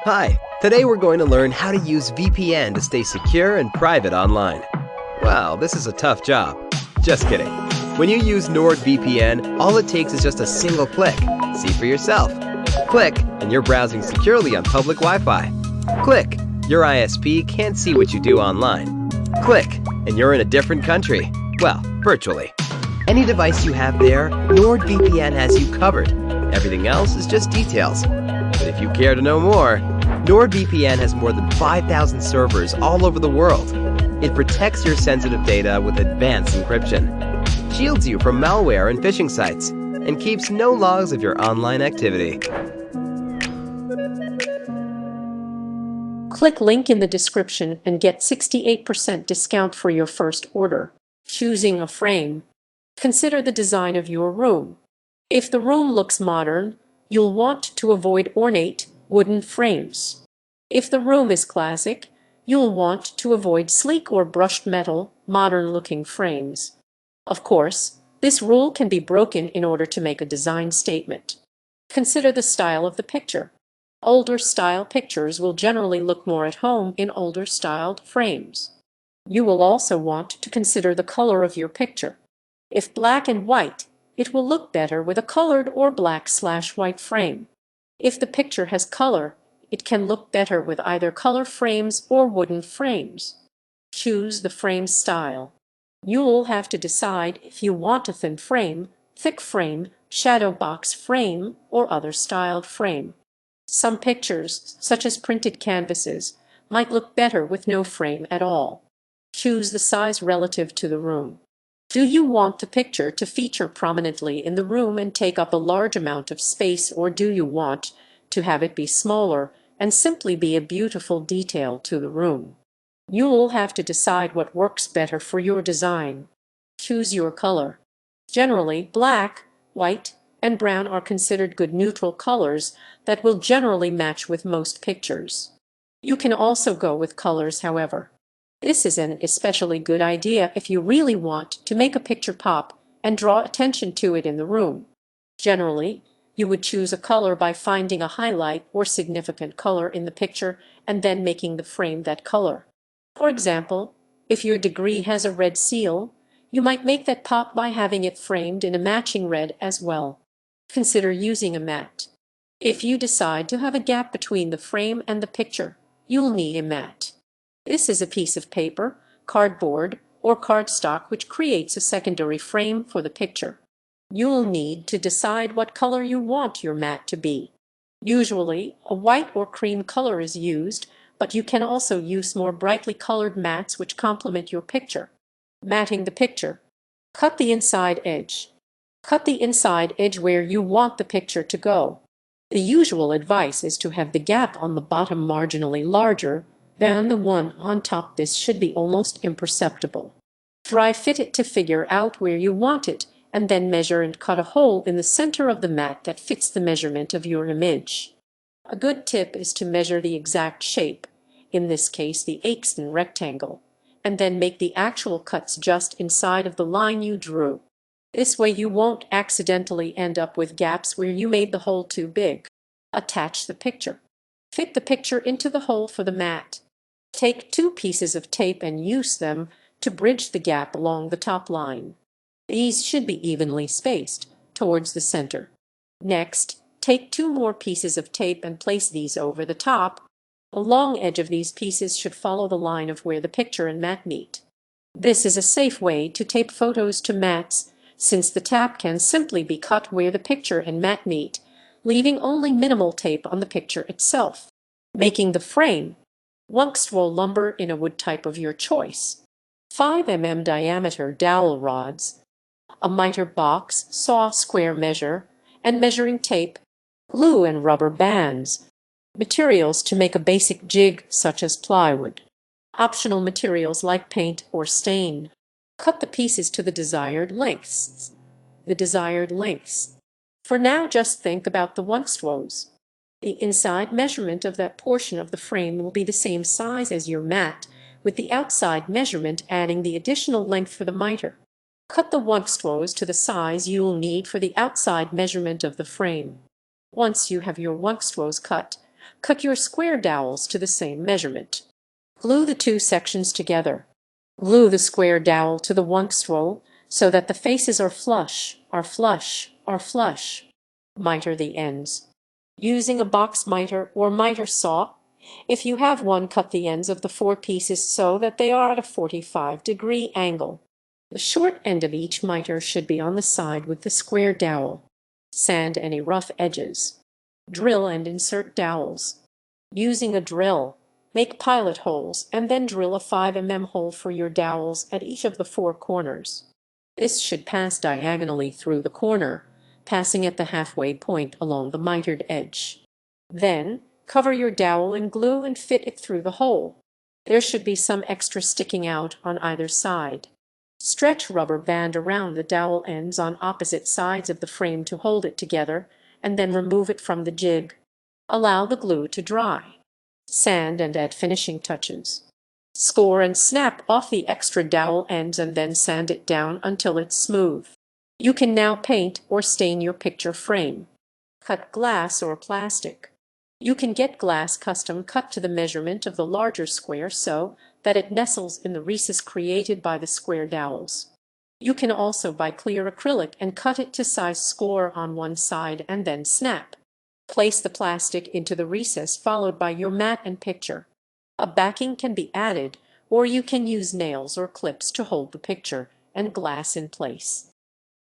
Hi, today we're going to learn how to use VPN to stay secure and private online. Wow, this is a tough job. Just kidding. When you use NordVPN, all it takes is just a single click. See for yourself. Click, and you're browsing securely on public Wi-Fi. Click, your ISP can't see what you do online. Click, and you're in a different country. Well, virtually. Any device you have there, NordVPN has you covered. Everything else is just details. But if you care to know more, NordVPN has more than 5,000 servers all over the world. It protects your sensitive data with advanced encryption, shields you from malware and phishing sites, and keeps no logs of your online activity. Click link in the description and get 68% discount for your first order. Choosing a frame. Consider the design of your room. If the room looks modern, you'll want to avoid ornate wooden frames. If the room is classic, you'll want to avoid sleek or brushed metal, modern-looking frames. Of course, this rule can be broken in order to make a design statement. Consider the style of the picture. Older style pictures will generally look more at home in older styled frames. You will also want to consider the color of your picture. If black and white, it will look better with a colored or black/white frame. If the picture has color, it can look better with either color frames or wooden frames. Choose the frame style. You'll have to decide if you want a thin frame, thick frame, shadow box frame, or other styled frame. Some pictures, such as printed canvases, might look better with no frame at all. Choose the size relative to the room. Do you want the picture to feature prominently in the room and take up a large amount of space, or do you want to have it be smaller and simply be a beautiful detail to the room? You'll have to decide what works better for your design. Choose your color. Generally, black, white, and brown are considered good neutral colors that will generally match with most pictures. You can also go with colors, however. This is an especially good idea if you really want to make a picture pop and draw attention to it in the room. Generally, you would choose a color by finding a highlight or significant color in the picture and then making the frame that color. For example, if your degree has a red seal, you might make that pop by having it framed in a matching red as well. Consider using a mat. If you decide to have a gap between the frame and the picture, you'll need a mat. This is a piece of paper, cardboard, or cardstock which creates a secondary frame for the picture. You'll need to decide what color you want your mat to be. Usually, a white or cream color is used, but you can also use more brightly colored mats which complement your picture. Matting the picture. Cut the inside edge. Cut the inside edge where you want the picture to go. The usual advice is to have the gap on the bottom marginally larger than the one on top. This should be almost imperceptible. Dry fit it to figure out where you want it, and then measure and cut a hole in the center of the mat that fits the measurement of your image. A good tip is to measure the exact shape, in this case the Axon rectangle, and then make the actual cuts just inside of the line you drew. This way you won't accidentally end up with gaps where you made the hole too big. Attach the picture. Fit the picture into the hole for the mat. Take 2 pieces of tape and use them to bridge the gap along the top line. These should be evenly spaced towards the center. Next, take 2 more pieces of tape and place these over the top. The long edge of these pieces should follow the line of where the picture and mat meet. This is a safe way to tape photos to mats, since the tap can simply be cut where the picture and mat meet, leaving only minimal tape on the picture itself. Making the frame. Wunkstwohl lumber in a wood type of your choice. 5 mm diameter dowel rods. A miter box, saw square measure, and measuring tape. Glue and rubber bands. Materials to make a basic jig such as plywood. Optional materials like paint or stain. Cut the pieces to the desired lengths. For now, just think about the Wunkstwohls. The inside measurement of that portion of the frame will be the same size as your mat, with the outside measurement adding the additional length for the miter. Cut the Wunkstwohls to the size you'll need for the outside measurement of the frame. Once you have your Wunkstwohls cut, Cut your square dowels to the same measurement. Glue the two sections together. Glue the square dowel to the one scroll so that the faces are flush, Miter the ends. Using a box miter or miter saw, if you have one, cut the ends of the four pieces so that they are at a 45-degree angle. The short end of each miter should be on the side with the square dowel. Sand any rough edges. Drill and insert dowels. Using a drill, make pilot holes and then drill a 5 mm hole for your dowels at each of the four corners. This should pass diagonally through the corner, passing at the halfway point along the mitered edge. Then, cover your dowel in glue and fit it through the hole. There should be some extra sticking out on either side. Stretch rubber band around the dowel ends on opposite sides of the frame to hold it together, and then remove it from the jig. Allow the glue to dry. Sand and add finishing touches. Score and snap off the extra dowel ends and then sand it down until it's smooth. You can now paint or stain your picture frame. Cut glass or plastic. You can get glass custom cut to the measurement of the larger square so that it nestles in the recess created by the square dowels. You can also buy clear acrylic and cut it to size score on one side and then snap. Place the plastic into the recess followed by your mat and picture. A backing can be added, or you can use nails or clips to hold the picture and glass in place.